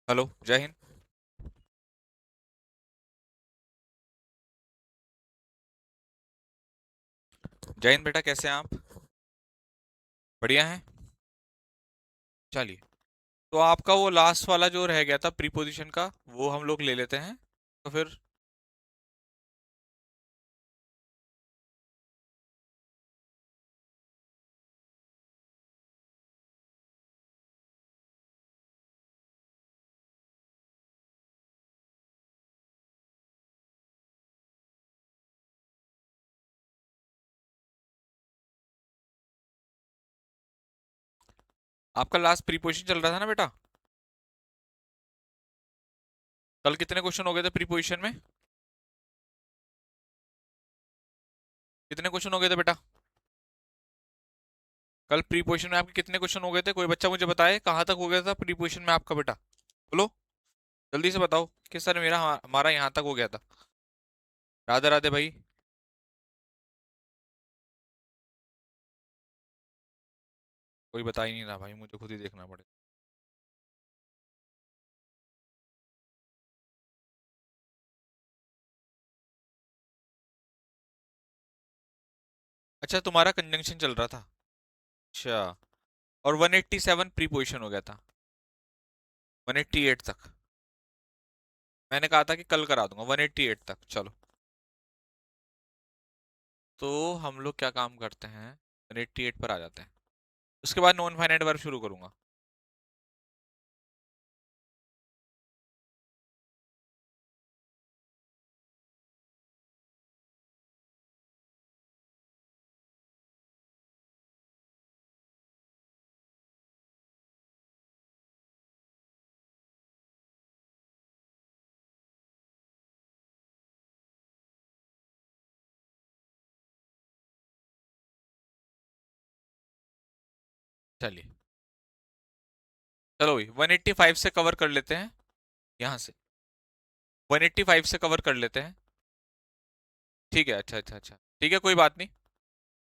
Hello, जय हिंद। जय हिंद बेटा, कैसे हैं आप? बढ़िया हैं। चलिए। तो आपका वो लास्ट वाला जो रह गया था प्रीपोजिशन का, वो हम लोग ले लेते हैं। तो फिर आपका लास्ट प्रीपोजिशन चल रहा था ना बेटा? कल कितने क्वेश्चन हो गए थे प्रीपोजिशन में? कितने क्वेश्चन हो गए थे बेटा? कल प्रीपोजिशन में आपके कितने क्वेश्चन हो गए थे? कोई बच्चा मुझे बताए कहाँ तक हो गया था प्रीपोजिशन में आपका बेटा? बोलो, जल्दी से बताओ कि सर मेरा हमारा यहाँ तक हो गया था। राधे राधे भाई। कोई बता ही नहीं रहा भाई, मुझे खुद ही देखना पड़ेगा। अच्छा, तुम्हारा कंजंक्शन चल रहा था। अच्छा। और 187 प्रीपोजिशन हो गया था। 188 तक। मैंने कहा था कि कल करा दूंगा 188 तक। चलो। तो हम लोग क्या काम करते हैं, 188 पर आ जाते हैं। उसके बाद नॉन फाइनाइट वर्ब शुरू करूंगा। चलिए। चलो भाई, 185 से कवर कर लेते हैं। यहाँ से 185 से कवर कर लेते हैं। ठीक है, अच्छा अच्छा अच्छा, ठीक है, कोई बात नहीं।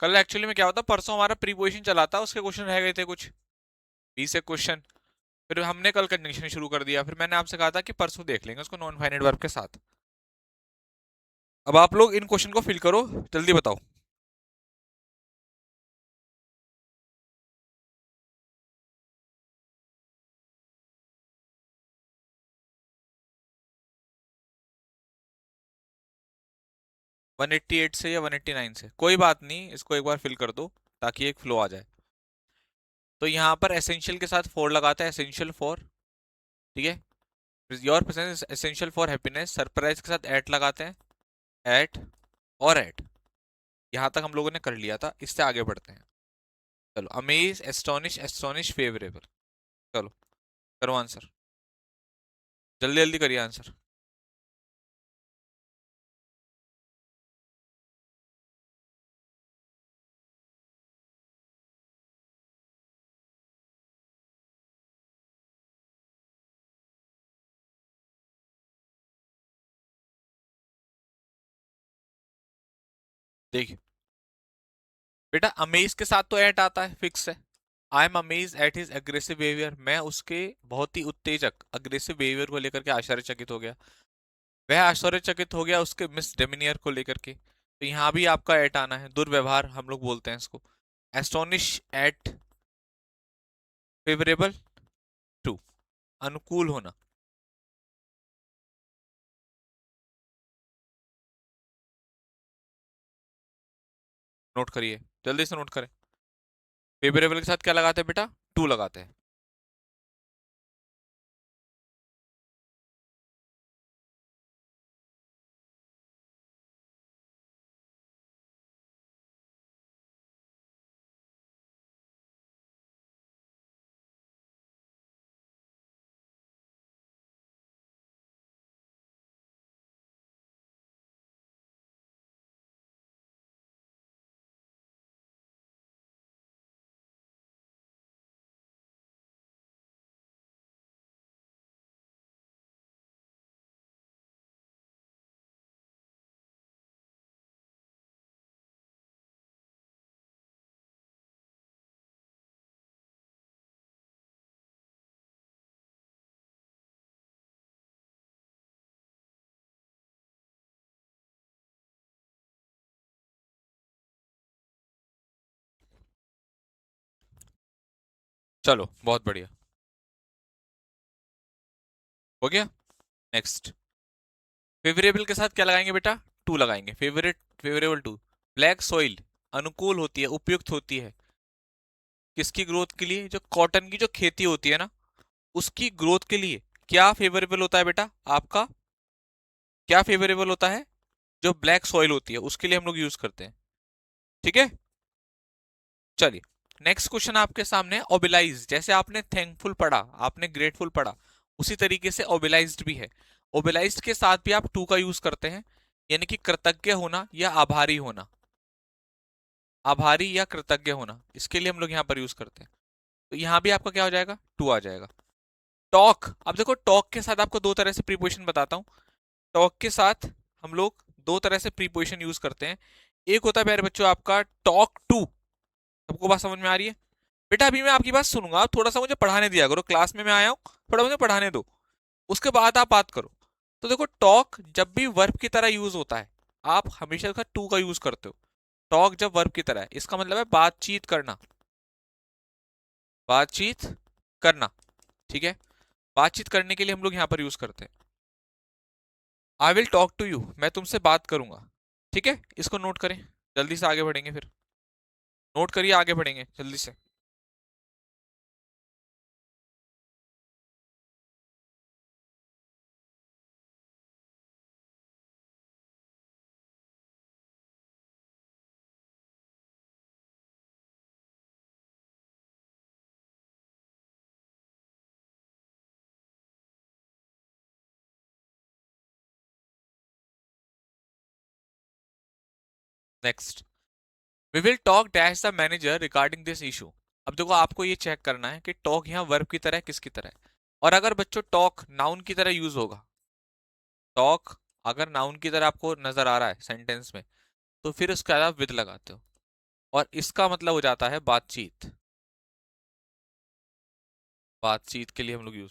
कल एक्चुअली में क्या होता, परसों हमारा प्रीपोजिशन चला था, उसके क्वेश्चन रह गए थे कुछ 20 एक क्वेश्चन। फिर हमने कल कंजंक्शन शुरू कर दिया, फिर मैंने आपसे कहा था कि परसों देख लेंगे उसको नॉन फाइनाइट वर्ब के साथ। अब आप लोग इन क्वेश्चन को फिल करो, जल्दी बताओ। 188 से या 189 से, कोई बात नहीं, इसको एक बार फिल कर दो ताकि एक फ्लो आ जाए। तो यहाँ पर एसेंशियल के साथ फॉर लगाते हैं, एसेंशियल फॉर। ठीक है। Your presence essential for happiness. Surprise के साथ एट लगाते हैं, एट और एट। यहाँ तक हम लोगों ने कर लिया था, इससे आगे बढ़ते हैं। चलो, अमेज, एस्टोनिश, एस्टोनिश, फेवरेबल। चलो, करो आंसर। जल्दी जल्दी करिए आंसर। देखिए बेटा, अमेज के साथ तो एट आता है, फिक्स है। I am amaze at his aggressive behaviour, मैं उसके बहुत ही उत्तेजक अग्रेसिव बिहेवियर को लेकर के आश्चर्यचकित हो गया। वह आश्चर्यचकित हो गया उसके मिस डेमिनियर को लेकर के, तो यहाँ भी आपका एट आना है। दुर्व्यवहार हम लोग बोलते हैं इसको। एस्टोनिश एट फेवरेबल टू, अनुकूल होना। नोट करिए, जल्दी से नोट करें। फेवरेबल के साथ क्या लगाते हैं बेटा? टू लगाते हैं। चलो बहुत बढ़िया, हो गया। नेक्स्ट, फेवरेबल के साथ क्या लगाएंगे बेटा? टू लगाएंगे। फेवरेबल टू, ब्लैक सॉइल अनुकूल होती है, उपयुक्त होती है किसकी ग्रोथ के लिए? जो कॉटन की जो खेती होती है ना, उसकी ग्रोथ के लिए क्या फेवरेबल होता है बेटा आपका? क्या फेवरेबल होता है? जो ब्लैक सॉइल होती है उसके लिए हम लोग यूज करते हैं। ठीक है, चलिए। नेक्स्ट क्वेश्चन आपके सामने, ओबिलाइज। जैसे आपने थैंकफुल पढ़ा, आपने ग्रेटफुल पढ़ा, उसी तरीके से ओबिलाइज्ड भी है। ओबिलाइज्ड के साथ भी आप टू का यूज करते हैं, यानी कि कृतज्ञ होना या आभारी होना। आभारी या कृतज्ञ होना, इसके लिए हम लोग यहाँ पर यूज करते हैं। तो यहाँ भी आपका क्या हो जाएगा? टू आ जाएगा। टॉक, अब देखो टॉक के साथ आपको दो तरह से प्रीपोजिशन बताता हूँ। टॉक के साथ हम लोग दो तरह से प्रीपोजिशन यूज करते हैं। एक होता है प्यारे बच्चों आपका टॉक टू। सबको बात समझ में आ रही है? बेटा अभी मैं आपकी बात सुनूंगा, आप थोड़ा सा मुझे पढ़ाने दिया करो, क्लास में मैं आया हूँ, थोड़ा मुझे पढ़ाने दो, उसके बाद आप बात करो। तो देखो टॉक जब भी वर्ब की तरह यूज होता है, आप हमेशा उसका टू का यूज करते हो। टॉक जब वर्ब की तरह है, इसका मतलब है बातचीत करना, बातचीत करना। ठीक है, बातचीत करने के लिए हम लोग यहां पर यूज करते हैं। I will talk to you, मैं तुमसे बात करूंगा। ठीक है, इसको नोट करें, जल्दी से आगे बढ़ेंगे फिर। नोट करिए, आगे बढ़ेंगे जल्दी से। Next, we will talk dash the manager regarding this issue. अब देखो आपको ये चेक करना है कि टॉक यहाँ वर्ब की तरह है, किसकी तरह है। और अगर बच्चों टॉक नाउन की तरह यूज होगा, टॉक अगर नाउन की तरह आपको नजर आ रहा है सेंटेंस में, तो फिर उसके बाद आप विद लगाते हो, और इसका मतलब हो जाता है बातचीत। बातचीत के लिए हम लोग यूज।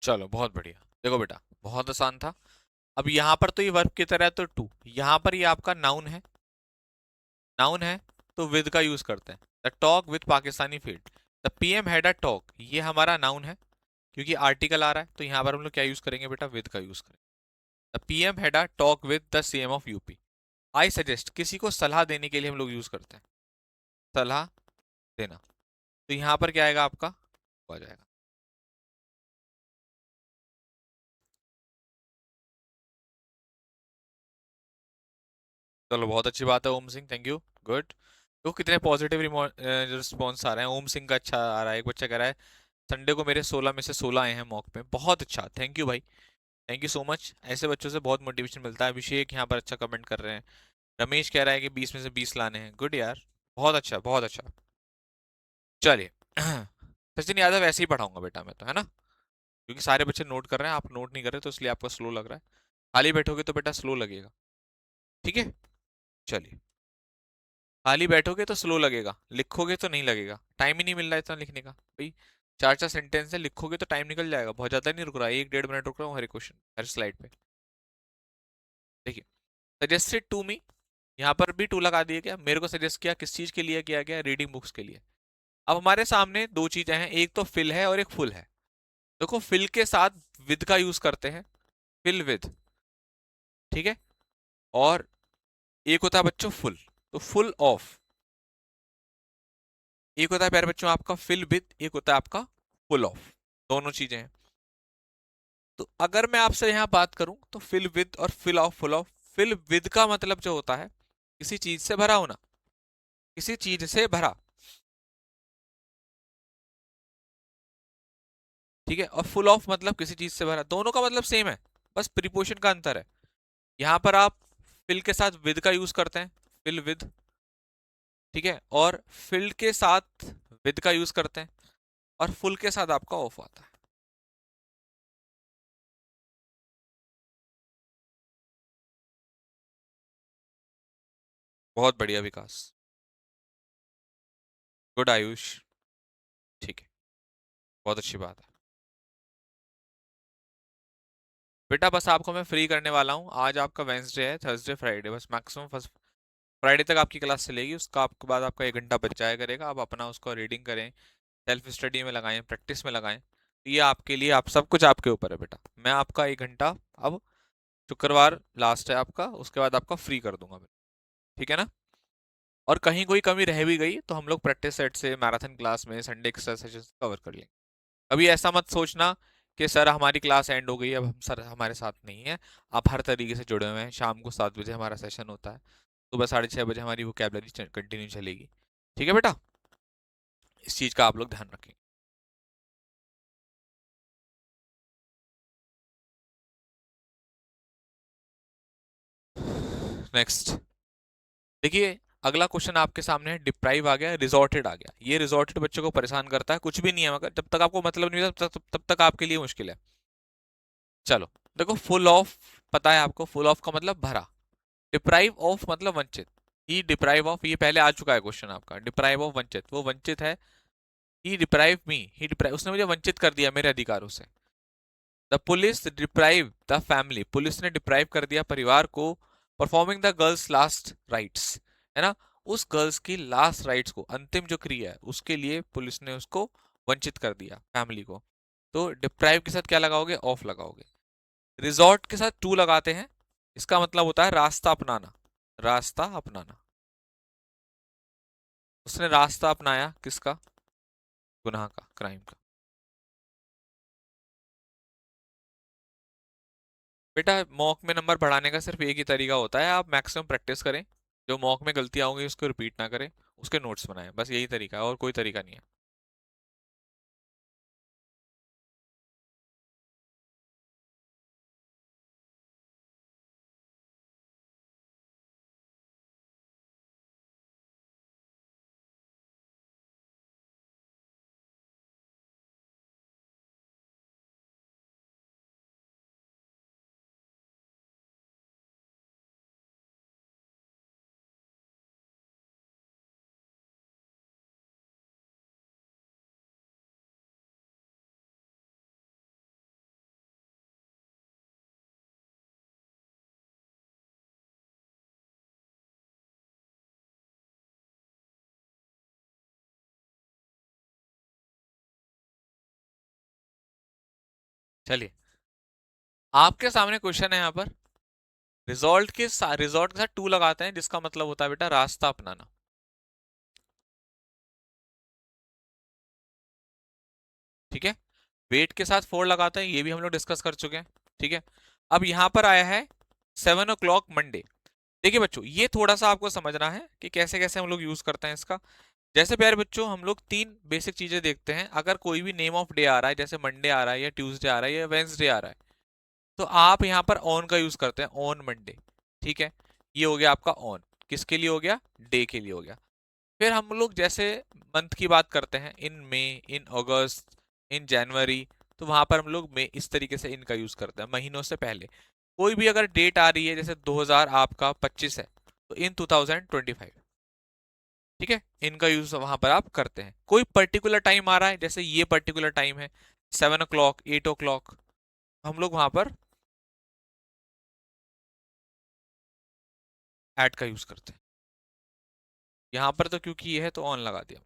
चलो बहुत बढ़िया। देखो बेटा बहुत आसान था। अब यहाँ पर तो ये वर्ब की तरह है तो टू, यहाँ पर ये आपका नाउन है, नाउन है, तो विद का यूज करते हैं। The talk with Pakistani field, the PM had a talk, ये हमारा नाउन है, क्योंकि आर्टिकल आ रहा है तो यहाँ पर हम लोग क्या यूज करेंगे बेटा? विद का यूज करेंगे। The PM had a talk with the CM of UP. I suggest, किसी को सलाह देने के लिए हम लोग यूज करते हैं, सलाह देना। तो यहाँ पर क्या आएगा आपका? आ जाएगा। चलो बहुत अच्छी बात है ओम सिंह, थैंक यू, गुड। तो कितने पॉजिटिव रिस्पॉन्स आ रहे हैं। ओम सिंह का अच्छा आ रहा है, एक बच्चा कह रहा है संडे को मेरे 16 में से 16 आए हैं मॉक में, बहुत अच्छा, थैंक यू भाई, थैंक यू सो मच। ऐसे बच्चों से बहुत मोटिवेशन मिलता है। अभिषेक यहाँ पर अच्छा कमेंट कर रहे हैं। रमेश कह रहा है कि 20 में से 20 लाने हैं, गुड यार, बहुत अच्छा बहुत अच्छा। चलिए सचिन यादव ऐसे ही पढ़ाऊंगा बेटा मैं तो, है ना, क्योंकि सारे बच्चे नोट कर रहे हैं, आप नोट नहीं कर रहे तो इसलिए आपको स्लो लग रहा है। खाली बैठोगे तो बेटा स्लो लगेगा। ठीक है, चलिए। खाली बैठोगे तो स्लो लगेगा, लिखोगे तो नहीं लगेगा, टाइम ही नहीं मिल रहा है इतना लिखने का भाई। चार चार सेंटेंस है, लिखोगे तो टाइम निकल जाएगा, बहुत ज्यादा नहीं रुक रहा है, एक डेढ़ मिनट रुक रहा हूँ हर क्वेश्चन हर स्लाइड पे। देखिए, सजेस्टेड टू मी, यहाँ पर भी टू लगा दिया गया, मेरे को सजेस्ट किया किस चीज के लिए किया गया? रीडिंग बुक्स के लिए। अब हमारे सामने दो चीजें हैं, एक तो फिल है और एक फुल है। देखो फिल के साथ विद का यूज करते हैं, फिल विद, ठीक है। और एक होता है बच्चों फुल, तो फुल ऑफ। एक होता है प्यारे बच्चों आपका फिल विद, एक होता है आपका फुल ऑफ, दोनों चीजें हैं। तो अगर मैं आपसे यहाँ बात करूं तो फिल विद और फिल ऑफ फिल विद का मतलब जो होता है किसी चीज से भरा होना, किसी चीज से भरा, ठीक है। और फुल ऑफ मतलब किसी चीज से भरा, दोनों का मतलब सेम है, बस प्रीपोजिशन का अंतर है। यहाँ पर आप फिल के साथ विद का यूज करते हैं, फिल विद, ठीक है, और फिल्ड के साथ विद का यूज करते हैं, और फुल के साथ आपका ऑफ आता है। बहुत बढ़िया विकास, गुड आयुष, ठीक है, बहुत अच्छी बात है। बेटा बस आपको मैं फ्री करने वाला हूँ, आज आपका वेंसडे है, थर्सडे फ्राइडे बस मैक्सिमम फर्स्ट फ्राइडे तक आपकी क्लास चलेगी, उसका आपके बाद आपका 1 घंटा बच जाया करेगा, आप अपना उसको रीडिंग करें, सेल्फ स्टडी में लगाएं, प्रैक्टिस में लगाएं, तो ये आपके लिए, आप सब कुछ आपके ऊपर है बेटा। मैं आपका 1 घंटा अब शुक्रवार लास्ट है आपका, उसके बाद आपका फ्री कर दूंगा मैं, ठीक है ना। और कहीं कोई कमी रह भी गई तो हम लोग प्रैक्टिस सेट से मैराथन क्लास में संडे एक्स्ट्रा सेशन कवर कर लेंगे। अभी ऐसा मत सोचना कि सर हमारी क्लास एंड हो गई, अब हम सर हमारे साथ नहीं है। आप हर तरीके से जुड़े हुए हैं, शाम को 7 बजे हमारा सेशन होता है, सुबह 6:30 बजे हमारी वोकैबलरी कंटिन्यू चलेगी, ठीक है बेटा, इस चीज का आप लोग ध्यान रखें। नेक्स्ट देखिए, अगला क्वेश्चन आपके सामने है, डिप्राइव आ गया, रिजॉर्टेड आ गया। ये रिजॉर्टेड बच्चों को परेशान करता है, कुछ भी नहीं है, मगर जब तक आपको मतलब नहीं होता तब तक आपके लिए मुश्किल है। चलो देखो, फुल ऑफ पता है आपको, फुल ऑफ का मतलब भरा, डिप्राइव ऑफ मतलब वंचित। ही डिप्राइव ऑफ, ये पहले आ चुका है क्वेश्चन आपका, डिप्राइव ऑफ वंचित, वो वंचित है। ही डिप्राइव मी, ही डिप्राइव, उसने मुझे वंचित कर दिया मेरे अधिकारों से। The police deprive the family, police ने डिप्राइव कर दिया परिवार को, performing the girls last rites, है ना, उस गर्ल्स की लास्ट राइट्स को, अंतिम जो क्रिया है उसके लिए पुलिस ने उसको वंचित कर दिया, फैमिली को। तो डिप्राइव के साथ क्या लगाओगे, ऑफ लगाओगे। रिजॉर्ट के साथ टू लगाते हैं, इसका मतलब होता है रास्ता अपनाना, रास्ता अपनाना। उसने रास्ता अपनाया किसका, गुनाह का, क्राइम का। बेटा मॉक में नंबर बढ़ाने का सिर्फ एक ही तरीका होता है, आप मैक्सिमम प्रैक्टिस करें, जो मॉक में गलतियां होंगी उसको रिपीट ना करें, उसके नोट्स बनाएं, बस यही तरीका है, और कोई तरीका नहीं है। चलिए, आपके सामने क्वेश्चन है यहाँ पर, रिजॉर्ट के साथ टू लगाते हैं, जिसका मतलब होता है बेटा रास्ता अपनाना, ठीक है। वेट के साथ फोर लगाते हैं, ये भी हम लोग डिस्कस कर चुके हैं, ठीक है। अब यहाँ पर आया है 7 o'clock मंडे। देखिए बच्चों, ये थोड़ा सा आपको समझना है कि कैसे कैसे हम लोग यूज करते हैं इसका। जैसे प्यारे बच्चों, हम लोग तीन बेसिक चीजें देखते हैं, अगर कोई भी नेम ऑफ डे आ रहा है, जैसे मंडे आ रहा है या ट्यूसडे आ रहा है या वेंसडे आ रहा है, तो आप यहाँ पर ऑन का यूज करते हैं, ऑन मंडे, ठीक है। ये हो गया आपका ऑन, किसके लिए हो गया, डे के लिए हो गया। फिर हम लोग जैसे मंथ की बात करते हैं, इन मई, इन अगस्त, इन जनवरी, तो वहां पर हम लोग मई इस तरीके से इनका यूज करते हैं, महीनों से पहले। कोई भी अगर डेट आ रही है, जैसे 2000 आपका 25 है, तो इन 2025, ठीक है, इनका यूज वहां पर आप करते हैं। कोई पर्टिकुलर टाइम आ रहा है, जैसे ये पर्टिकुलर टाइम है 7 o'clock, 8 o'clock, हम लोग वहां पर एट का यूज करते हैं। यहाँ पर तो क्योंकि ये है तो ऑन लगा दिया।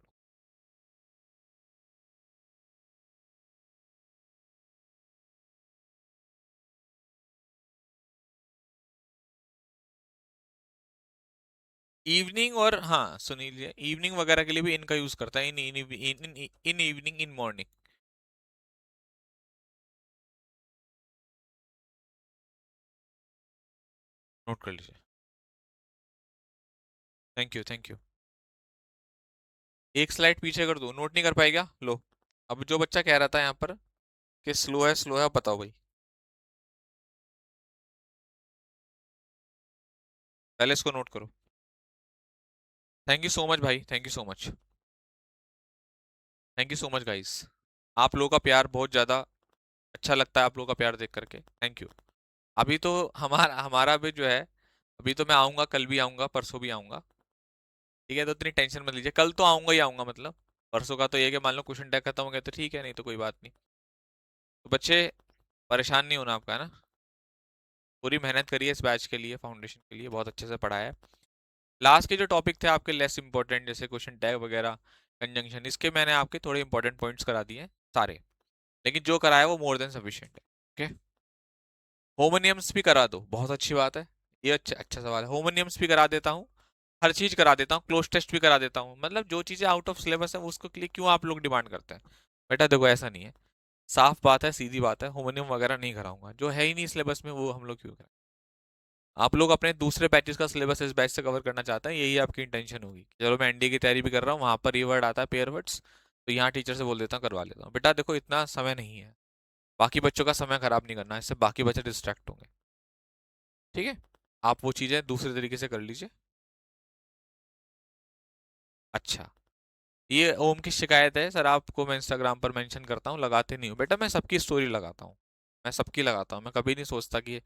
इवनिंग, और हाँ सुनी लीजिए, इवनिंग वगैरह के लिए भी इनका यूज करता है, in evening, in morning. Note कर लीजिए। Thank you, thank you. एक स्लाइड पीछे कर दो, नोट नहीं कर पाएगा, लो। अब जो बच्चा कह रहा था यहाँ पर कि स्लो है, स्लो है, बताओ भाई। पहले इसको नोट करो। थैंक यू सो मच भाई, thank you so much. Thank you so much guys. आप लोगों का प्यार बहुत ज्यादा अच्छा लगता है, आप लोगों का प्यार देख करके, थैंक यू। अभी तो हमारा हमारा भी जो है, अभी तो मैं आऊंगा, कल भी आऊंगा, परसों भी आऊंगा। ठीक है, तो इतनी टेंशन मत लीजिए, कल तो आऊंगा ही आऊंगा मतलब। परसों का तो ये है कि मान लो क्वेश्चन टैग खत्म हो गया तो ठीक है, नहीं तो कोई बात नहीं। तो बच्चे परेशान नहीं होना आपका, है ना। पूरी मेहनत करिए इस बैच के लिए, फाउंडेशन के लिए, बहुत अच्छे से पढ़ाया है। लास्ट के जो टॉपिक थे आपके लेस इंपॉर्टेंट, जैसे क्वेश्चन टैग वगैरह, कंजंक्शन, इसके मैंने आपके थोड़े इंपॉर्टेंट पॉइंट्स करा दिए हैं सारे। लेकिन जो कराया वो मोर देन सफिशिएंट है। ओके। होमोनियम्स भी करा दो, बहुत अच्छी बात है। ये अच्छा अच्छा सवाल है, होमोनियम्स भी करा देता हूँ। हर चीज करा देता हूँ, क्लोज टेस्ट भी करा देता हूँ, मतलब जो चीजें आउट ऑफ सिलेबस है उसको के लिए क्यों आप लोग डिमांड करते हैं। बेटा देखो ऐसा नहीं है, साफ बात है, सीधी बात है, होमोनियम वगैरह नहीं कराऊंगा, जो है ही नहीं सिलेबस में वो हम लोग क्यों करें। आप लोग अपने दूसरे बैचेस का सिलेबस इस बैच से कवर करना चाहते हैं, यही आपकी इंटेंशन होगी। चलो मैं एनडीए की तैयारी भी कर रहा हूँ, वहां पर ये वर्ड आता है पेयर वर्ड्स, तो यहाँ टीचर से बोल देता हूँ, करवा लेता हूँ। बेटा देखो इतना समय नहीं है, बाकी बच्चों का समय खराब नहीं करना, इससे बाकी बच्चे डिस्ट्रैक्ट होंगे। ठीक है, आप वो चीजें दूसरे तरीके से कर लीजिए। अच्छा, ये ओम की शिकायत है सर, आपको मैं इंस्टाग्राम पर मेंशन करता हूँ, लगाते नहीं हूँ। बेटा मैं सबकी स्टोरी लगाता हूँ, मैं सबकी लगाता हूँ, मैं कभी नहीं सोचता कि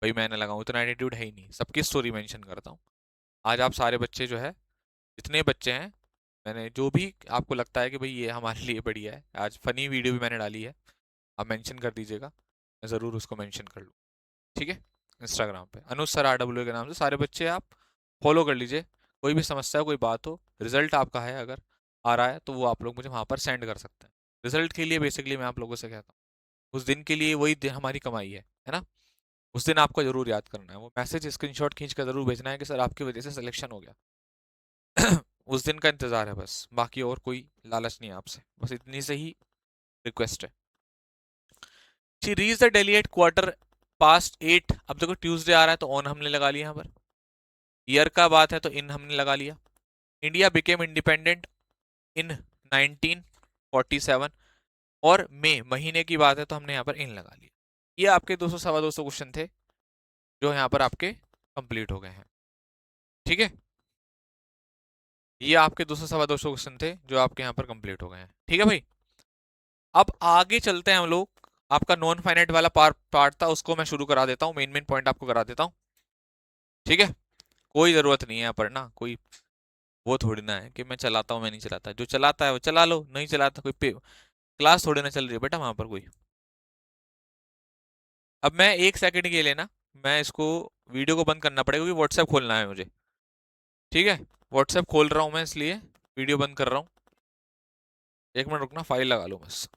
भाई मैंने लगाऊं, इतना एटीट्यूड है ही नहीं, सबकी स्टोरी मेंशन करता हूँ। आज आप सारे बच्चे जो है, जितने बच्चे हैं, मैंने जो भी आपको लगता है कि भाई ये हमारे लिए बढ़िया है, आज फनी वीडियो भी मैंने डाली है, आप मेंशन कर दीजिएगा, मैं ज़रूर उसको मेंशन कर लूँ। ठीक है, इंस्टाग्राम पे अनुज सर RW के नाम से सारे बच्चे आप फॉलो कर लीजिए। कोई भी समस्या, कोई बात हो, रिजल्ट आपका है अगर आ रहा है तो वो आप लोग मुझे वहाँ पर सेंड कर सकते हैं। रिजल्ट के लिए बेसिकली मैं आप लोगों से कहता हूँ, उस दिन के लिए वही दिन हमारी कमाई है ना। उस दिन आपको जरूर याद करना है, वो मैसेज स्क्रीनशॉट खींच कर जरूर भेजना है कि सर आपकी वजह से सिलेक्शन हो गया। उस दिन का इंतजार है बस, बाकी और कोई लालच नहीं है आपसे, बस इतनी से ही रिक्वेस्ट है। She reach the daily at quarter past 8, अब देखो ट्यूसडे आ रहा है तो ऑन हमने लगा लिया यहाँ पर, ईयर का बात है तो इन हमने लगा लिया। इंडिया बिकेम इंडिपेंडेंट इन 1947, और मई महीने की बात है तो हमने यहाँ पर इन लगा लिया। ये आपके 200 सवा 200 क्वेश्चन थे जो यहाँ पर आपके कंप्लीट हो गए हैं। ठीक है, ये आपके 200 सवा 200 क्वेश्चन थे जो आपके यहाँ पर कंप्लीट हो गए हैं। ठीक है भाई, अब आगे चलते हैं हम लोग। आपका नॉन फाइनाइट वाला पार्ट था, उसको मैं शुरू करा देता हूँ, मेन मेन पॉइंट आपको करा देता हूँ। ठीक है, कोई जरूरत नहीं है पढ़ना, कोई वो थोड़ी ना है कि मैं चलाता हूँ मैं नहीं चलाता, जो चलाता है वो चला लो, नहीं चलाता कोई क्लास थोड़ी ना चल रही है बेटा वहां पर कोई। अब मैं एक सेकंड के लिए ना, मैं इसको वीडियो को बंद करना पड़ेगा क्योंकि व्हाट्सएप खोलना है मुझे। ठीक है, व्हाट्सएप खोल रहा हूँ मैं, इसलिए वीडियो बंद कर रहा हूँ। एक मिनट रुकना, फाइल लगा लो बस।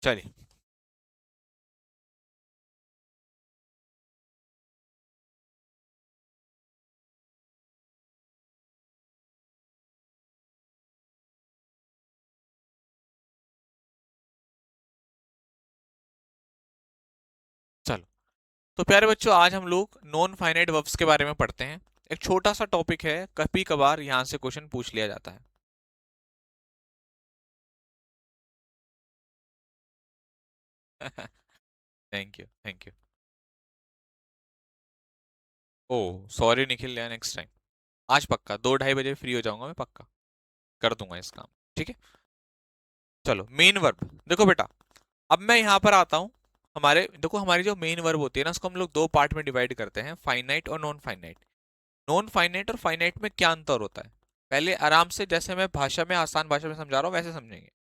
चलिए, चलो। तो प्यारे बच्चों, आज हम लोग नॉन फाइनाइट वर्ब्स के बारे में पढ़ते हैं। एक छोटा सा टॉपिक है, कभी कभार यहाँ से क्वेश्चन पूछ लिया जाता है। Thank you, thank you. Oh sorry Nikhil, यार नेक्स्ट टाइम। आज पक्का 2 ढाई बजे फ्री हो जाऊंगा मैं, पक्का कर दूंगा इस काम। ठीक है, चलो मेन वर्ब देखो बेटा। अब मैं यहाँ पर आता हूँ, हमारे देखो, हमारी जो मेन वर्ब होती है ना, उसको हम लोग दो पार्ट में डिवाइड करते हैं, फाइनाइट और नॉन फाइनाइट। नॉन फाइनाइट और फाइनाइट में क्या अंतर होता है, पहले आराम से, जैसे मैं भाषा में, आसान भाषा में समझा रहा हूँ वैसे समझेंगे।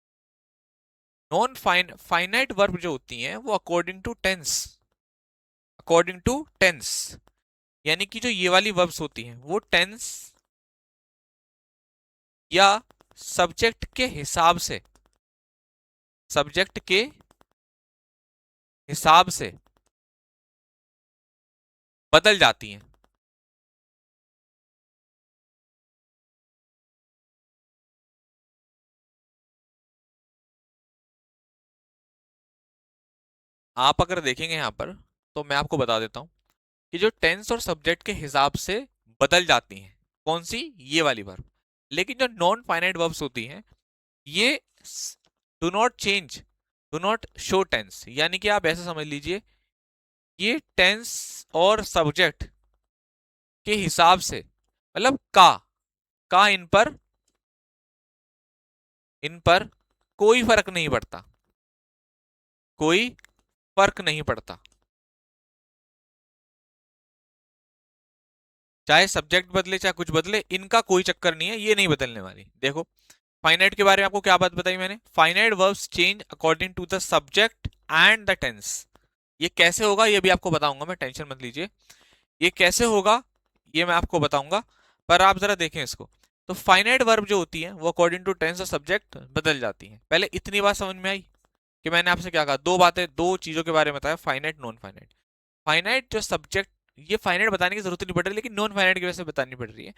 नॉन फाइनाइट वर्ब जो होती हैं वो अकॉर्डिंग टू टेंस, यानी कि जो ये वाली वर्ब्स होती हैं वो टेंस या सब्जेक्ट के हिसाब से, सब्जेक्ट के हिसाब से बदल जाती हैं। आप अगर देखेंगे यहां पर, तो मैं आपको बता देता हूं कि जो टेंस और सब्जेक्ट के हिसाब से बदल जाती हैं, कौन सी, ये वाली वर्ब। लेकिन जो नॉन फाइनाइट वर्ब्स होती हैं, ये do not change, do not show tense, यानी कि आप ऐसे समझ लीजिए, ये टेंस और सब्जेक्ट के हिसाब से, मतलब का इन पर कोई फर्क नहीं पड़ता, कोई फर्क नहीं पड़ता। चाहे सब्जेक्ट बदले चाहे कुछ बदले, इनका कोई चक्कर नहीं है, ये नहीं बदलने वाली। देखो, फाइनाइट के बारे में आपको क्या बात बताई मैंने, finite verbs change according to the subject and the tense. ये कैसे होगा ये भी आपको बताऊंगा मैं, टेंशन मत लीजिए। ये कैसे होगा ये मैं आपको बताऊंगा, पर आप जरा देखें इसको। तो फाइनाइट वर्ब जो होती है वो अकॉर्डिंग टू टेंस और सब्जेक्ट बदल जाती है। पहले इतनी बात समझ में आई कि मैंने आपसे क्या कहा, दो बातें, दो चीजों के बारे में बताया, फाइनाइट नॉन फाइनाइट। फाइनाइट जो सब्जेक्ट, ये फाइनाइट बताने की जरूरत नहीं पड़ रही, लेकिन नॉन फाइनाइट की वजह से बतानी पड़ रही है।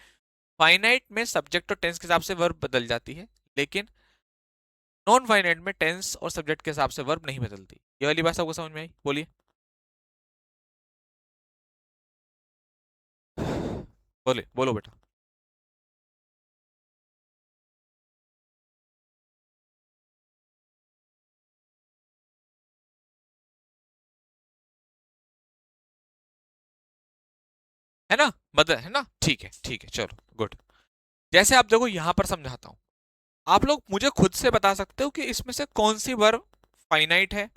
फाइनाइट में सब्जेक्ट और टेंस के हिसाब से वर्ब बदल जाती है, लेकिन नॉन फाइनाइट में टेंस और सब्जेक्ट के हिसाब से वर्ब नहीं बदलती। ये वाली बात आपको समझ में आई, बोलिए। बोले, बोलो बेटा। है ना, बदल है ना, ठीक है ठीक है, चलो गुड। जैसे आप देखो यहां पर समझाता हूं, आप लोग मुझे खुद से बता सकते हो कि इसमें से कौन सी वर्ब फाइनाइट है,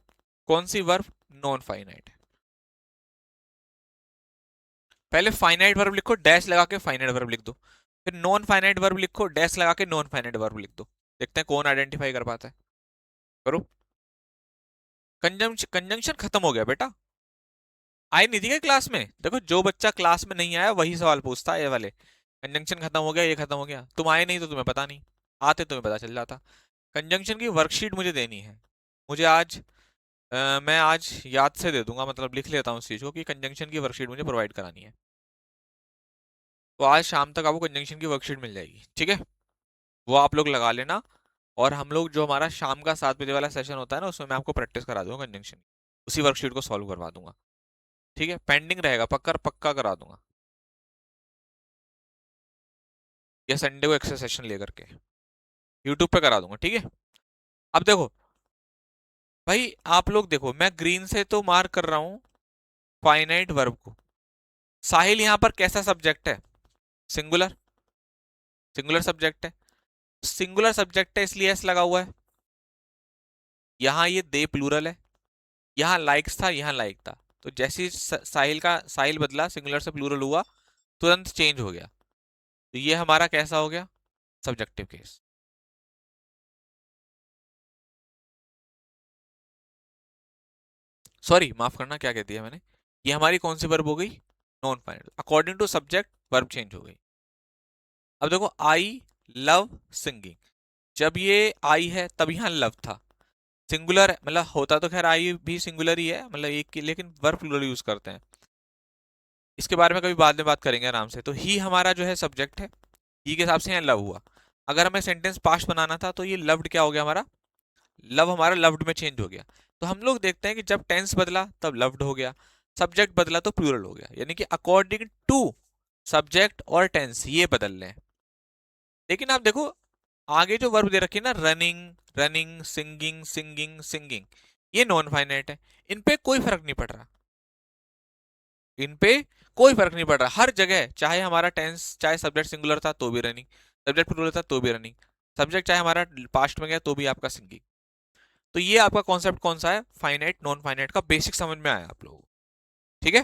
कौन सी वर्ब नॉन फाइनाइट है। पहले फाइनाइट वर्ब लिखो, डैश लगा के फाइनाइट वर्ब लिख दो, फिर नॉन फाइनाइट वर्ब लिखो, डैश लगा के नॉन फाइनाइट वर्ब लिख दो। देखते हैं कौन आइडेंटिफाई कर पाता है। करो। कंजंक्शन खत्म हो गया बेटा, आई नहीं थी क्या क्लास में? देखो, जो बच्चा क्लास में नहीं आया वही सवाल पूछता है ये वाले, कंजंक्शन खत्म हो गया, ये खत्म हो गया। तुम आए नहीं तो तुम्हें पता नहीं, आते तुम्हें पता चल जाता। कंजंक्शन की वर्कशीट मुझे देनी है, मुझे आज मैं आज याद से दे दूंगा, मतलब लिख लेता हूँ इस चीज को कि कंजंक्शन की वर्कशीट मुझे प्रोवाइड करानी है। तो आज शाम तक आपको कंजंक्शन की वर्कशीट मिल जाएगी, ठीक है? वो आप लोग लगा लेना। और हम लोग जो हमारा शाम का 7 बजे वाला सेशन होता है ना, उसमें मैं आपको प्रैक्टिस करा दूंगा कंजंक्शन, उसी वर्कशीट को सॉल्व करवा दूंगा। ठीक है, पेंडिंग रहेगा, पक्का पक्का करा दूंगा, या संडे को एक्स्ट्रा सेशन लेकर के यूट्यूब पे करा दूंगा, ठीक है? अब देखो भाई, आप लोग देखो, मैं ग्रीन से तो मार्क कर रहा हूं फाइनाइट वर्ब को। साहिल यहां पर कैसा सब्जेक्ट है, सिंगुलर, सिंगुलर सब्जेक्ट है। सिंगुलर सब्जेक्ट है इसलिए एस लगा हुआ है। यहाँ ये दे प्लूरल है, यहाँ लाइक्स था, यहाँ लाइक था। तो जैसे ही साहिल बदला, सिंगुलर से प्लूरल हुआ, तुरंत चेंज हो गया। तो ये हमारा कैसा हो गया, सब्जेक्टिव केस। सॉरी, माफ करना, क्या कह दिया मैंने, ये हमारी कौन सी वर्ब हो गई, non final. According to subject verb change हो गई। अब देखो, आई लव सिंगिंग, जब ये आई है तब यहाँ लव था। सिंगुलर मतलब होता तो खैर आई भी सिंगुलर ही है, मतलब एक की, लेकिन वर्ब प्लूरल यूज करते हैं। इसके बारे में कभी बाद में बात करेंगे आराम से। तो ही हमारा जो है सब्जेक्ट है, ही के हिसाब से यहाँ लव हुआ। अगर हमें सेंटेंस पास्ट बनाना था तो ये लव्ड क्या हो गया हमारा, लव हमारा लव्ड में चेंज हो गया। तो हम लोग देखते हैं कि जब टेंस बदला तब लव्ड हो गया, सब्जेक्ट बदला तो प्लूरल हो गया, यानी कि अकॉर्डिंग टू सब्जेक्ट और टेंस ये बदल रहे हैं। लेकिन आप देखो, आगे जो वर्ब दे रखी है ना, running, running, singing, singing, singing, ये नॉन फाइनाइट है। इन पे कोई फर्क नहीं पड़ रहा, इन पे कोई फर्क नहीं पड़ रहा। हर जगह चाहे हमारा टेंस, चाहे सब्जेक्ट सिंगुलर था तो भी रनिंग, सब्जेक्ट प्लूरल था तो भी रनिंग, सब्जेक्ट चाहे हमारा पास्ट में गया तो भी आपका सिंगिंग। तो ये आपका कॉन्सेप्ट कौन सा है, फाइनाइट नॉन फाइनाइट का बेसिक समझ में आया आप लोगों को, ठीक है,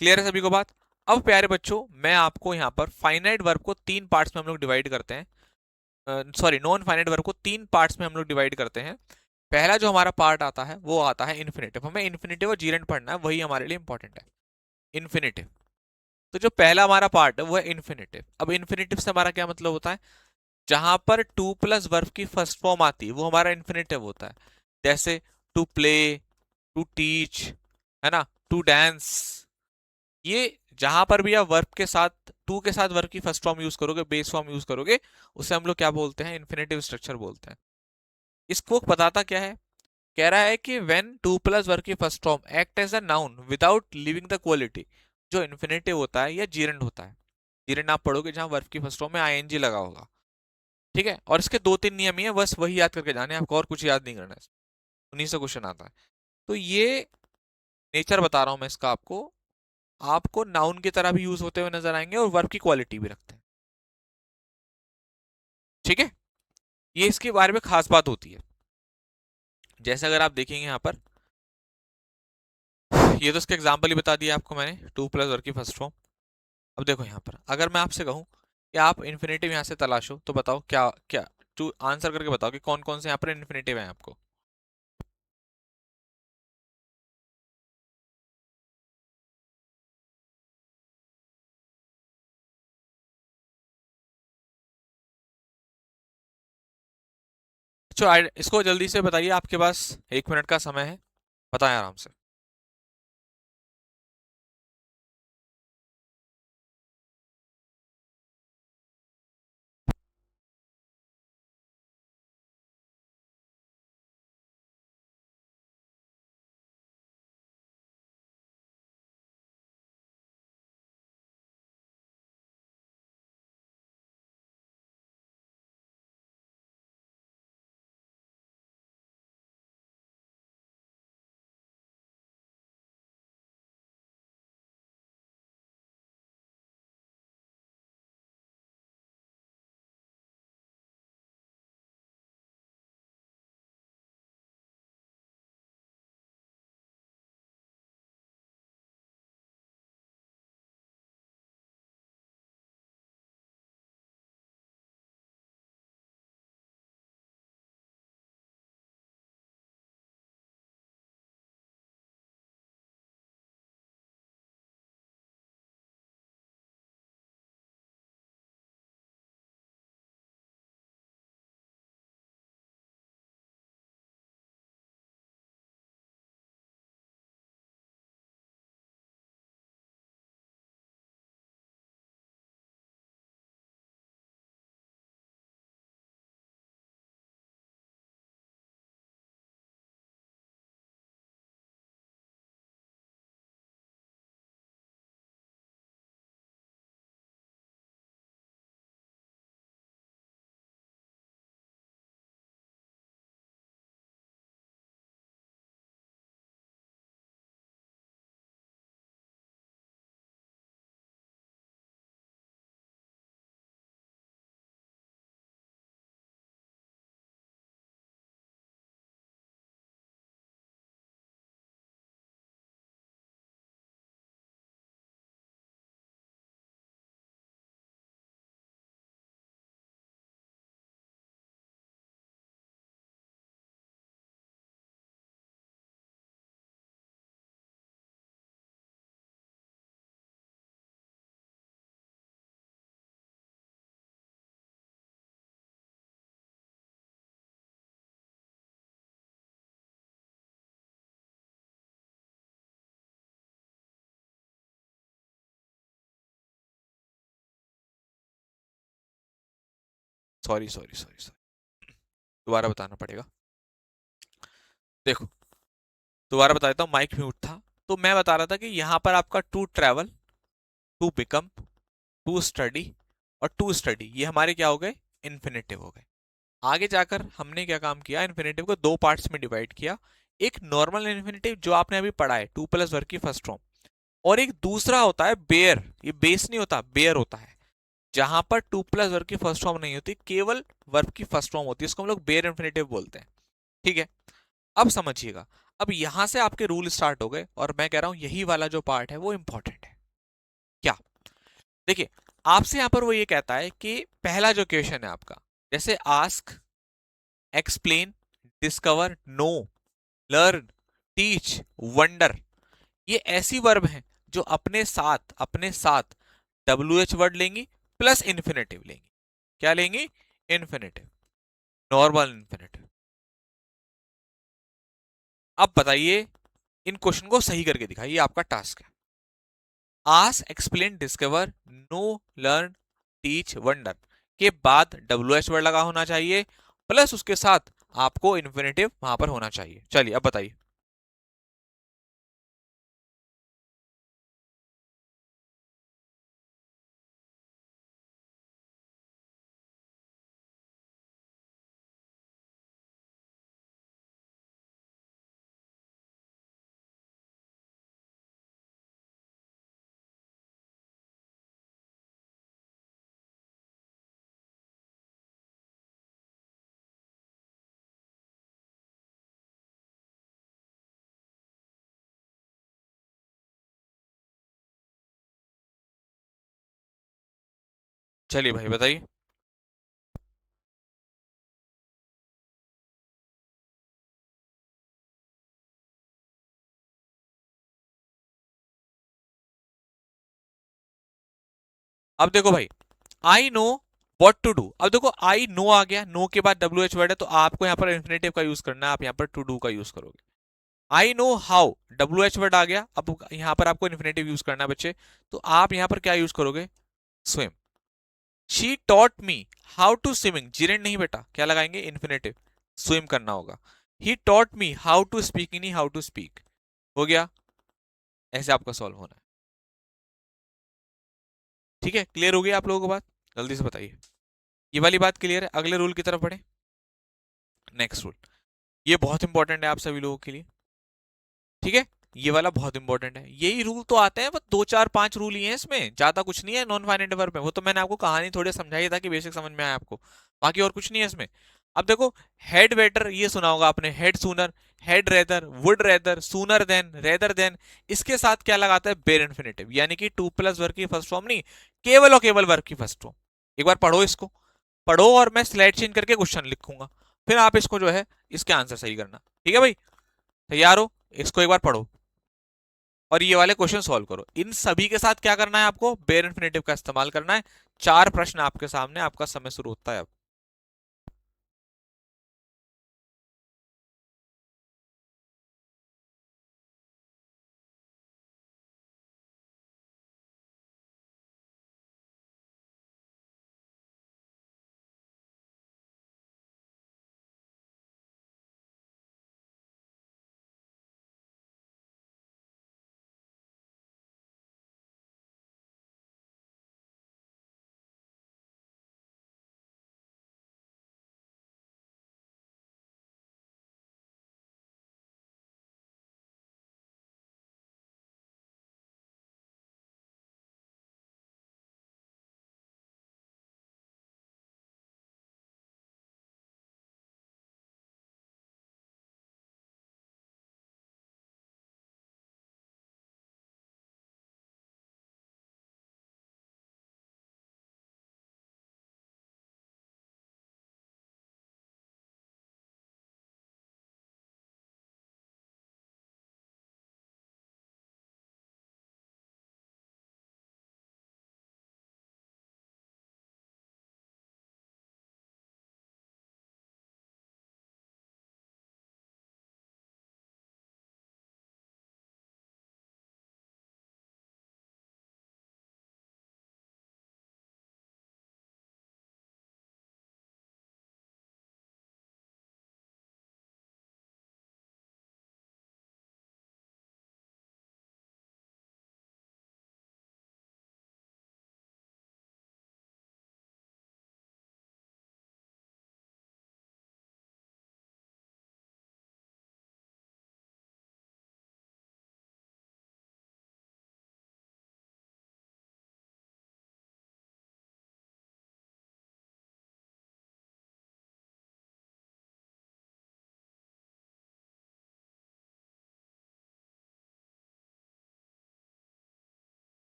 क्लियर है सभी को बात। अब प्यारे बच्चों मैं आपको यहाँ पर फाइनाइट वर्ब को तीन पार्ट्स में हम लोग डिवाइड करते हैं, सॉरी नॉन फाइनाइट वर्ब को तीन पार्ट्स में हम लोग डिवाइड करते हैं। पहला जो हमारा पार्ट आता है वो आता है इन्फिनेटिव, हमें इन्फिनेटिव और जीरेंट पढ़ना है, वही हमारे लिए इंपॉर्टेंट है, इन्फिनेटिव। तो जो पहला हमारा पार्ट है वो है इन्फिनेटिव। अब इन्फिनेटिव से हमारा क्या मतलब होता है, जहां पर टू प्लस वर्ब की फर्स्ट फॉर्म आती है वो हमारा इन्फिनेटिव होता है, जैसे टू प्ले, टू टीच, है ना, टू डांस। ये जहां पर भी आप वर्ब के साथ टू के साथ वर्ब की फर्स्ट फॉर्म यूज करोगे, बेस फॉर्म यूज करोगे, उसे हम लोग क्या बोलते हैं, इन्फिनेटिव स्ट्रक्चर बोलते हैं। इसको बताता क्या है, कह रहा है कि व्हेन टू प्लस वर्ब की first form act as a noun without living the quality, जो इन्फिनेटिव होता है या जीरेंड होता है, जीरेंड आप पढ़ोगे जहां वर्ब की फर्स्ट फॉर्म में आईएनजी लगा होगा, ठीक है। और इसके दो तीन नियम ही है, बस वही याद करके जाने, आपको और कुछ याद नहीं करना है, उन्हीं से क्वेश्चन आता है। तो ये नेचर बता रहा हूं मैं इसका आपको, आपको नाउन की तरह भी यूज होते हुए नजर आएंगे और वर्ब की क्वालिटी भी रखते हैं, ठीक है। ये इसके बारे में खास बात होती है। जैसे अगर आप देखेंगे यहाँ पर, ये तो इसका एग्जाम्पल ही बता दिया आपको मैंने, टू प्लस वर्ब की फर्स्ट फॉर्म। अब देखो यहाँ पर अगर मैं आपसे कहूँ कि आप इन्फिनेटिव यहाँ से तलाशो, तो बताओ क्या क्या, टू आंसर करके बताओ कि कौन कौन से यहाँ पर इन्फिनेटिव है आपको। अच्छा इसको जल्दी से बताइए, आपके पास 1 मिनट का समय है, बताएं आराम से। सॉरी सॉरी सॉरी सॉरी, दोबारा बताना पड़ेगा। देखो दोबारा बता देता हूँ, माइक म्यूट था। तो मैं बता रहा था कि यहाँ पर आपका to travel, to become, to study और टू स्टडी, ये हमारे क्या हो गए, इन्फिनेटिव हो गए। आगे जाकर हमने क्या काम किया, इन्फिनेटिव को दो पार्ट्स में डिवाइड किया। एक नॉर्मल इन्फिनेटिव जो आपने अभी पढ़ा है, टू प्लस वर्ब की फर्स्ट फॉर्म, और एक दूसरा होता है बेयर, ये बेस नहीं होता, बेयर होता है, जहां पर टू प्लस वर्ब की फर्स्ट फॉर्म नहीं होती, केवल वर्ब की फर्स्ट फॉर्म होती है, इसको हम लोग बेयर इन्फिनेटिव बोलते हैं, ठीक है। अब समझिएगा, अब यहां से आपके रूल स्टार्ट हो गए और मैं कह रहा हूं यही वाला जो पार्ट है वो इंपॉर्टेंट है। क्या? देखिए, आपसे यहां पर वो ये कहता है कि पहला जो क्वेश्चन है आपका, जैसे ask, explain, discover, know, learn, teach, wonder, ये ऐसी वर्ब हैं जो अपने साथ डब्ल्यू एच वर्ड लेंगी प्लस इन्फिनेटिव लेंगी। क्या लेंगी? Infinitive, normal infinitive. अब बताइए, इन क्वेश्चन को सही करके दिखाइए, आपका टास्क है। Ask, explain, discover, know, learn, teach, wonder के बाद डब्ल्यू एच वर्ड लगा होना चाहिए प्लस उसके साथ आपको इन्फिनेटिव वहां पर होना चाहिए। चलिए अब बताइए। चलिए भाई बताइए। अब देखो भाई, I know what to do. अब देखो आई नो आ गया, नो के बाद डब्ल्यू एच वर्ड है तो आपको यहाँ पर इन्फिनेटिव का यूज करना है, आप यहाँ पर टू डू का यूज करोगे। I know how, W H word आ गया, अब यहाँ पर आपको इन्फिनेटिव यूज करना है बच्चे, तो आप यहाँ पर क्या यूज करोगे? Swim. She taught me how to swimming, gerund नहीं बेटा, क्या लगाएंगे? इन्फिनेटिव, स्विम करना होगा। He taught me how to speak, नहीं हाउ टू स्पीक। हो गया। ऐसे आपका सॉल्व होना है। ठीक है, क्लियर हो गया आप लोगों को बात? जल्दी से बताइए। ये वाली बात क्लियर है? अगले रूल की तरफ बढ़े। नेक्स्ट रूल, ये बहुत इंपॉर्टेंट है आप सभी लोगों के लिए। ठीक है, ये वाला बहुत इंपॉर्टेंट है। यही रूल तो आते हैं, बस दो चार पांच रूल ही हैं इसमें, ज्यादा कुछ नहीं है नॉन फाइनेट वर्ब में। वो तो मैंने आपको कहानी थोड़ी समझाई था कि बेसिक समझ में आया आपको, बाकी और कुछ नहीं है इसमें। अब देखो, हेड वेटर ये सुना होगा आपने, head sooner, head rather, would rather, sooner than, rather than, इसके साथ क्या लगाता है? बेर इन्फिनेटिव, यानी कि टू प्लस वर्ब की फर्स्ट फॉर्म नहीं, केवल और केवल वर्ब की फर्स्ट फॉर्म। एक बार पढ़ो इसको, पढ़ो और मैं स्लाइड चेंज करके क्वेश्चन लिखूंगा, फिर आप इसको जो है इसके आंसर सही करना। ठीक है भाई, तैयार हो? इसको एक बार पढ़ो और ये वाले क्वेश्चन सॉल्व करो। इन सभी के साथ क्या करना है आपको? बेयर इन्फिनेटिव का इस्तेमाल करना है। चार प्रश्न आपके सामने, आपका समय शुरू होता है अब।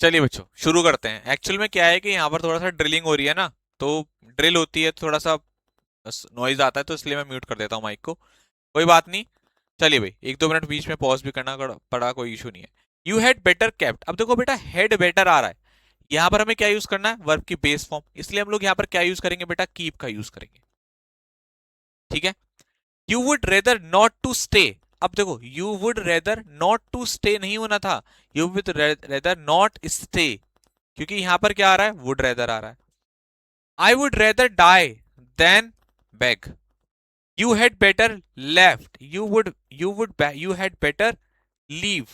चलिए बच्चों शुरू करते हैं। एक्चुअल में क्या है कि यहाँ पर थोड़ा सा ड्रिलिंग हो रही है ना, तो ड्रिल होती है तो थोड़ा सा नॉइज आता है, तो इसलिए मैं म्यूट कर देता हूँ माइक को। कोई बात नहीं। चलिए भाई, 1-2 मिनट बीच में पॉज भी करना पड़ा, कोई इशू नहीं है। You had better kept. अब देखो बेटा, हेड बेटर आ रहा है, यहाँ पर हमें क्या यूज करना है, वर्ब की बेस फॉर्म, इसलिए हम लोग यहाँ पर क्या यूज करेंगे बेटा, कीप का यूज करेंगे। ठीक है। You would rather not to stay. अब देखो, you would rather not to stay नहीं होना था, you would rather not stay, क्योंकि यहां पर क्या आ रहा है, वुड रेदर आ रहा है। I would rather die then beg. You had better left, you had better leave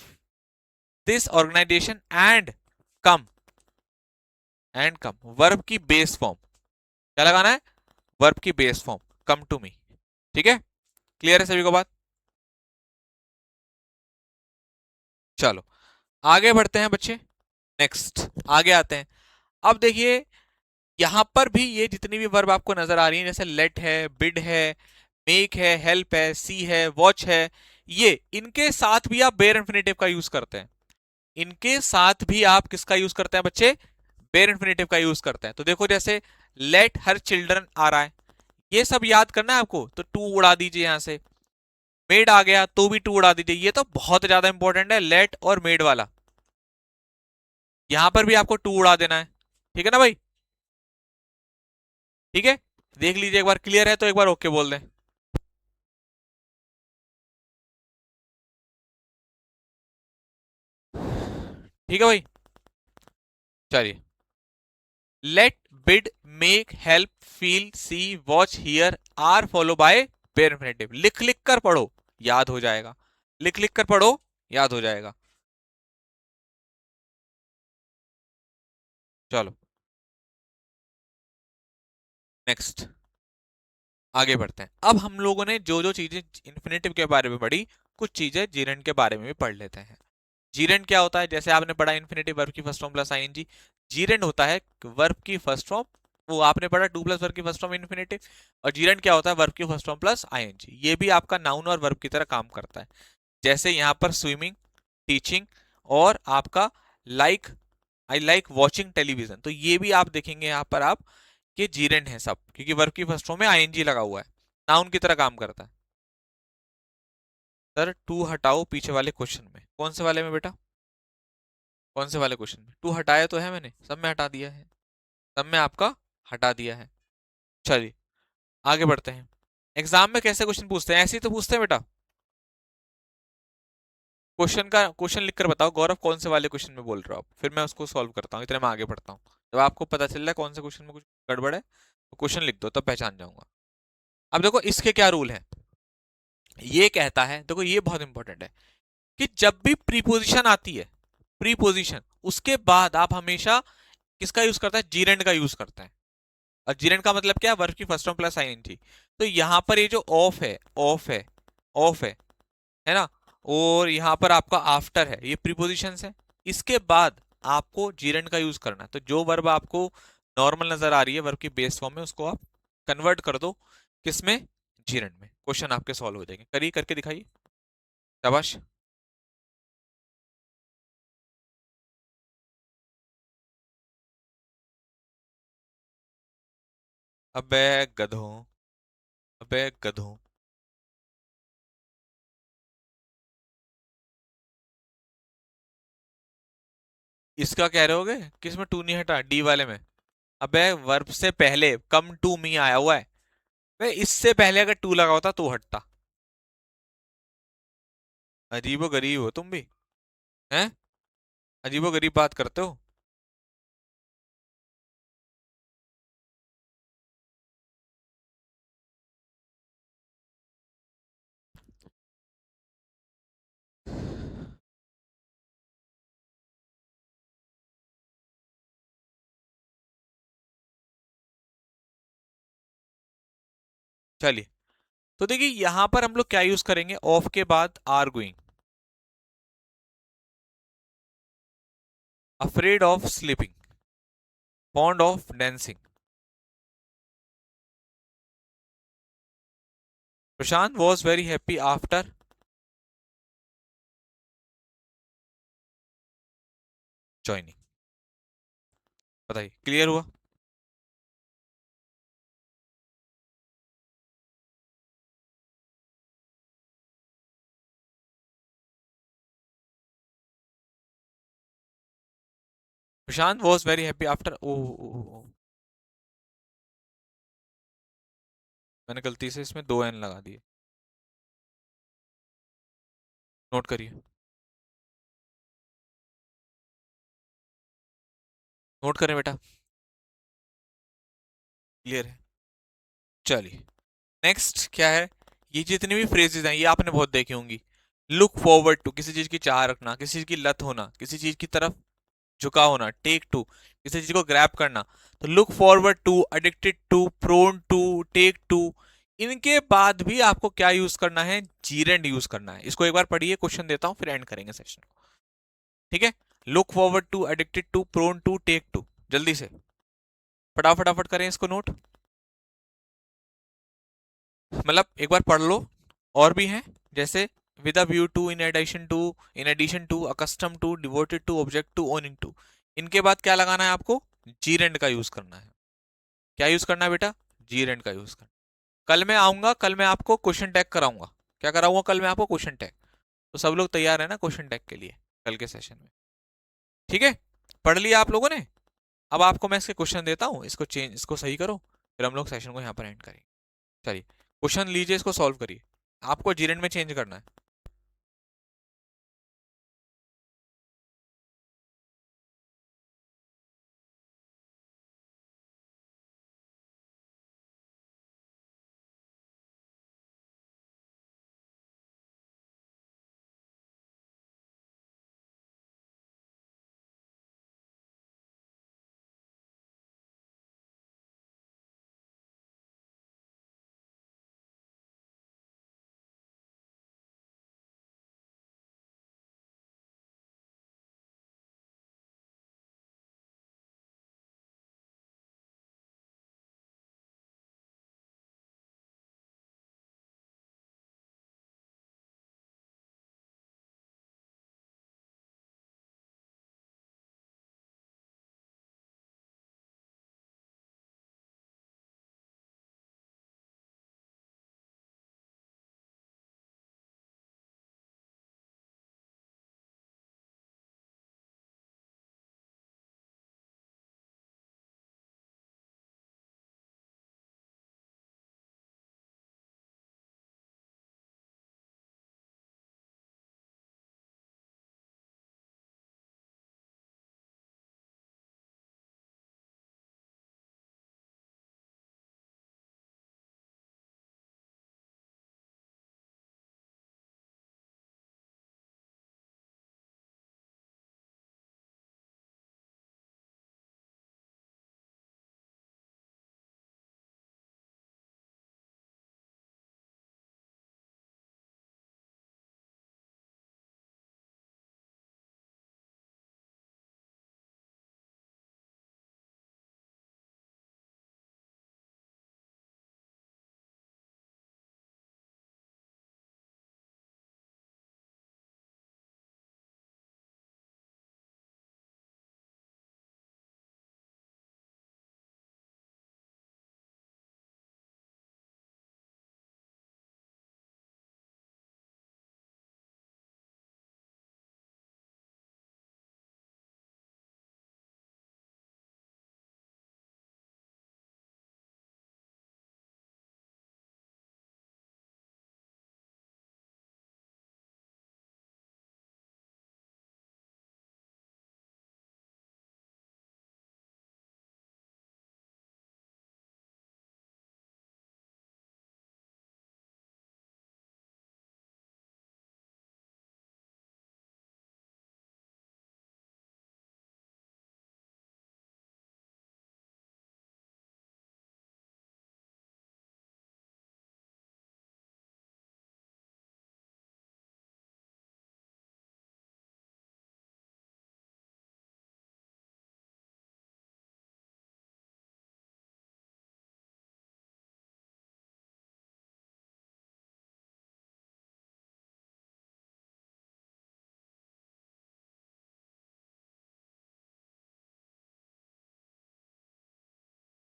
this organization and come verb की बेस फॉर्म, क्या लगाना है, वर्ब की base form, come to me. ठीक है, क्लियर है सभी को बात। चलो आगे बढ़ते हैं बच्चे, नेक्स्ट आगे आते हैं। अब देखिए, यहां पर भी ये जितनी भी वर्ब आपको नजर आ रही है, जैसे लेट है, बिड है, मेक है, हेल्प है, सी है, वॉच है, ये इनके साथ भी आप बेयर इंफिनिटिव का यूज करते हैं। इनके साथ भी आप किसका यूज करते हैं बच्चे, बेयर इंफिनिटिव का यूज करते हैं। तो देखो, जैसे लेट हर चिल्ड्रन आ रहा है, ये सब याद करना है आपको, तो टू उड़ा दीजिए यहां से। मेड आ गया तो भी टू उड़ा दीजिए, ये तो बहुत ज्यादा इंपॉर्टेंट है, लेट और मेड वाला, यहां पर भी आपको टू उड़ा देना है। ठीक है ना भाई, ठीक है। देख लीजिए एक बार, क्लियर है तो एक बार ओके बोल दें। ठीक है भाई, चलिए। Let, bid, make, help, feel, see, watch, hear are follow by bare infinitive. लिख लिख कर पढ़ो, याद हो जाएगा। लिख लिख कर पढ़ो, याद हो जाएगा। चलो नेक्स्ट आगे बढ़ते हैं। अब हम लोगों ने जो जो चीजें इन्फिनेटिव के बारे में पढ़ी, कुछ चीजें जीरेंड के बारे में भी पढ़ लेते हैं। जीरेंड क्या होता है, जैसे आपने पढ़ा इन्फिनेटिव वर्ब की first form plus ING. Gerund होता है वर्ब की फर्स्ट फॉर्म, वो आपने पढ़ा टू प्लस वर्ब की फर्स्ट फॉर्म इन्फिनेटिव। और जीरेंड क्या होता है, वर्ब की फर्स्ट फॉर्म प्लस आईएनजी। ये भी आपका नाउन और वर्ब की तरह काम करता है। जैसे यहाँ पर स्विमिंग, टीचिंग, और आपका like, I like watching television, तो ये भी आप देखेंगे यहाँ पर आप, कि जीरेंड है सब, क्योंकि वर्ब की फर्स्ट फॉर्म में आईएनजी लगा हुआ है, नाउन की तरह काम करता है। सर टू हटाओ पीछे वाले क्वेश्चन में, कौन से वाले में बेटा, कौन से वाले क्वेश्चन में टू हटाया तो है मैंने, सब में हटा दिया है, सब में आपका हटा दिया है। चलिए आगे बढ़ते हैं। एग्जाम में कैसे क्वेश्चन पूछते हैं, ऐसे ही तो पूछते हैं बेटा। क्वेश्चन लिख कर बताओ गौरव, कौन से वाले क्वेश्चन में बोल रहे हो आप, फिर मैं उसको सॉल्व करता हूँ, इतने में आगे बढ़ता हूँ। जब आपको पता चल रहा है कौन से क्वेश्चन में कुछ गड़बड़ है, तो क्वेश्चन लिख दो, तब पहचान जाऊंगा। अब देखो इसके क्या रूल है, ये कहता है, देखो ये बहुत इंपॉर्टेंट है, कि जब भी प्रीपोजिशन आती है, प्रीपोजिशन, उसके बाद आप हमेशा किसका यूज करता है, जीरेंड का यूज करता है। और जीरेंड का मतलब क्या है, वर्ब की फर्स्ट फॉर्म प्लस आईएनजी। तो यहां पर ये जो ऑफ है, ऑफ है, ऑफ है ना, और यहां पर आपका आफ्टर है, ये प्रीपोजिशन है। इसके बाद आपको जीरेंड का यूज करना है। तो जो वर्ब आपको नॉर्मल नजर आ रही है वर्ब की बेस फॉर्म में, उसको आप कन्वर्ट कर दो किसमें, जीरेंड में, क्वेश्चन आपके सॉल्व हो जाएंगे। करिए, करके दिखाइए, शाबाश। अबे गधों, अबे गधों। इसका कह रहे होगे किसमें टू नहीं हटा, डी वाले में। अबे वर्ब से पहले कम टू मी आया हुआ है, वे इससे पहले अगर टू लगा होता तो हटता। अजीबो गरीब हो तुम भी, हैं, अजीबो गरीब बात करते हो। चलिए, तो देखिए यहां पर हम लोग क्या यूज करेंगे, ऑफ के बाद are going, afraid of sleeping, fond of dancing. Prashant was very happy after joining. बताइए, क्लियर हुआ? Prashant was very happy after, oh, मैंने गलती से इसमें दो एन लगा दिए। नोट करिए, नोट करें बेटा। क्लियर है? चलिए, नेक्स्ट क्या है? ये जितनी भी फ्रेजेस हैं ये आपने बहुत देखी होंगी। लुक फॉरवर्ड टू, किसी चीज की चाह रखना, किसी चीज की लत होना, किसी चीज की तरफ झुका होना। टेक टू, किसी चीज को ग्रैब करना। तो look forward to, addicted to, prone to, take to, इनके बाद भी आपको क्या यूज करना है? जीरेंड यूज करना है। इसको एक बार पढ़िए, क्वेश्चन देता हूं फिर एंड करेंगे सेशन को। ठीक है? Look forward to, addicted to, prone to, take to. जल्दी से फटाफट करें इसको नोट। मतलब एक बार पढ़ लो। और भी हैं, जैसे with a view to, in addition to, in addition to, accustom to, devoted to, object to, owning to. इनके बाद क्या लगाना है आपको? जीरेंड का यूज करना है। क्या यूज करना है बेटा? जीरेंड का यूज करना। कल मैं आऊंगा, कल मैं आपको क्वेश्चन टैग कराऊंगा। क्या कराऊंगा कल मैं आपको? Question tag. तो सब लोग तैयार है ना क्वेश्चन टैग के लिए कल के सेशन में? ठीक है? पढ़ लिया आप लोगों ने? अब आपको मैं इसके क्वेश्चन देता हूँ, इसको चेंज, इसको सही करो, फिर हम लोग सेशन को यहाँ पर एंड करेंगे। चलिए, क्वेश्चन लीजिए, इसको सॉल्व करिए। आपको जीरेंड में चेंज करना है।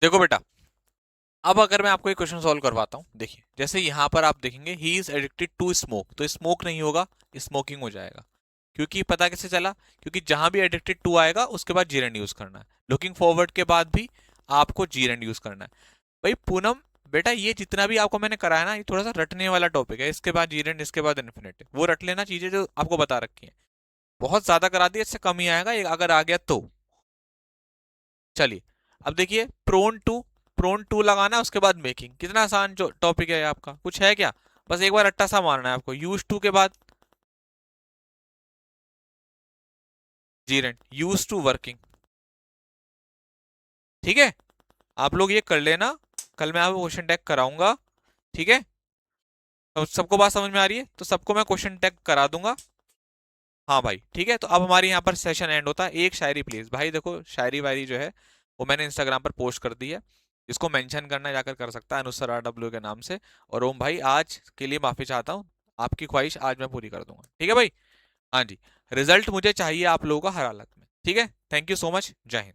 देखो बेटा, अब अगर मैं आपको एक क्वेश्चन सॉल्व करवाता हूँ, देखिए जैसे यहाँ पर आप देखेंगे he is addicted to smoke, तो स्मोक नहीं होगा, स्मोकिंग हो जाएगा। क्योंकि पता कैसे चला? क्योंकि जहां भी एडिक्टेड टू आएगा उसके बाद जीरेंड यूज करना है, लुकिंग फॉरवर्ड के बाद भी आपको जीरेंड यूज करना है। भाई पूनम बेटा, ये जितना भी आपको मैंने कराया ना, ये थोड़ा सा रटने वाला टॉपिक है, इसके बाद जीरेंड, इसके बाद इन्फिनिट, वो रट लेना चीजें जो आपको बता रखी हैं। बहुत ज्यादा करा दी, इससे कम ही आएगा अगर आ गया तो। चलिए, अब देखिए प्रोन टू लगाना है, उसके बाद मेकिंग, कितना आसान जो टॉपिक है आपका, कुछ है क्या? बस एक बार रट्टा सा मारना है आपको, यूज टू के बाद जीरेंड, यूज टू वर्किंग। ठीक है, आप लोग ये कर लेना, कल मैं आपको क्वेश्चन टैग कराऊंगा। ठीक है, तो सबको बात समझ में आ रही है? तो सबको मैं क्वेश्चन टैग करा दूंगा। हाँ भाई ठीक है, तो अब हमारे यहाँ पर सेशन एंड होता है। एक शायरी प्लीज भाई, देखो शायरी वायरी जो है वो मैंने इंस्टाग्राम पर पोस्ट कर दी है, इसको मेंशन करना जाकर कर सकता है अनुसर RW के नाम से। और ओम भाई, आज के लिए माफी चाहता हूँ, आपकी ख्वाहिश आज मैं पूरी कर दूंगा, ठीक है भाई। हाँ जी, रिजल्ट मुझे चाहिए आप लोगों का हर हालत में, ठीक है। थैंक यू सो मच, जय हिंद।